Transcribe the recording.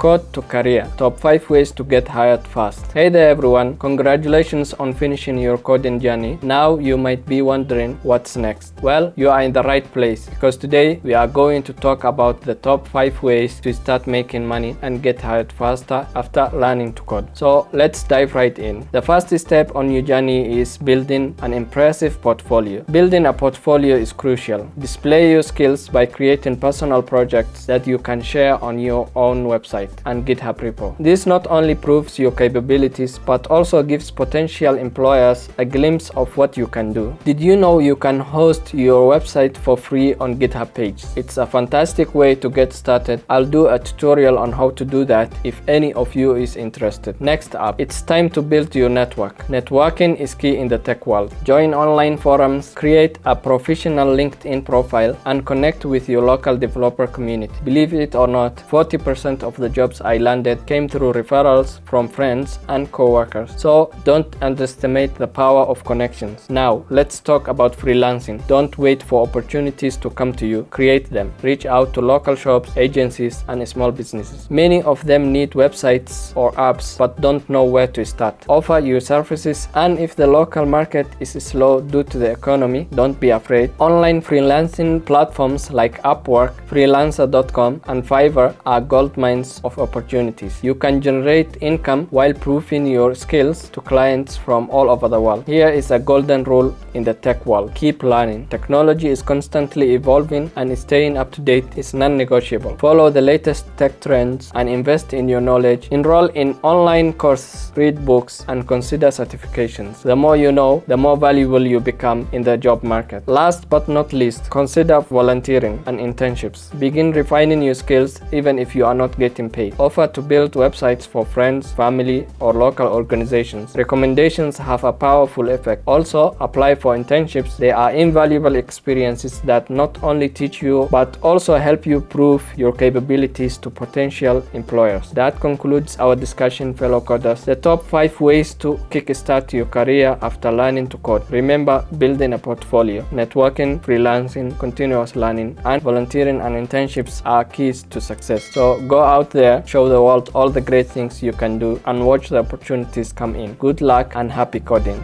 Code to Career, Top 5 Ways to Get Hired Fast. Hey there everyone, congratulations on finishing your coding journey. Now you might be wondering what's next. Well, you are in the right place because today we are going to talk about the top 5 ways to start making money and get hired faster after learning to code. So let's dive right in. The first step on your journey is building an impressive portfolio. Building a portfolio is crucial. Display your skills by creating personal projects that you can share on your own website and GitHub repo. This not only proves your capabilities but also gives potential employers a glimpse of what you can do. Did you know you can host your website for free on GitHub page? It's a fantastic way to get started. I'll do a tutorial on how to do that if any of you is interested. Next up, it's time to build your network. Networking is key in the tech world. Join online forums, create a professional LinkedIn profile, and connect with your local developer community. Believe it or not, 40% of the jobs I landed came through referrals from friends and co-workers. So don't underestimate the power of connections. Now let's talk about freelancing. Don't wait for opportunities to come to you. Create them. Reach out to local shops, agencies, and small businesses. Many of them need websites or apps but don't know where to start. Offer your services, and if the local market is slow due to the economy, don't be afraid. Online freelancing platforms like Upwork, Freelancer.com, and Fiverr are goldmines of opportunities. You can generate income while proving your skills to clients from all over the world. Here is a golden rule in the tech world. Keep learning. Technology is constantly evolving and staying up to date is non-negotiable. Follow the latest tech trends and invest in your knowledge. Enroll in online courses, read books, and consider certifications. The more you know, the more valuable you become in the job market. Last but not least, consider volunteering and internships. Begin refining your skills even if you are not getting paid. Offer to build websites for friends, family, or local organizations. Recommendations have a powerful effect. Also, apply for internships. They are invaluable experiences that not only teach you but also help you prove your capabilities to potential employers. That concludes our discussion, fellow coders. The top 5 ways to kickstart your career after learning to code. Remember, building a portfolio, networking, freelancing, continuous learning, and volunteering and internships are keys to success. So go out there, show the world all the great things you can do, and watch the opportunities come in. Good luck and happy coding.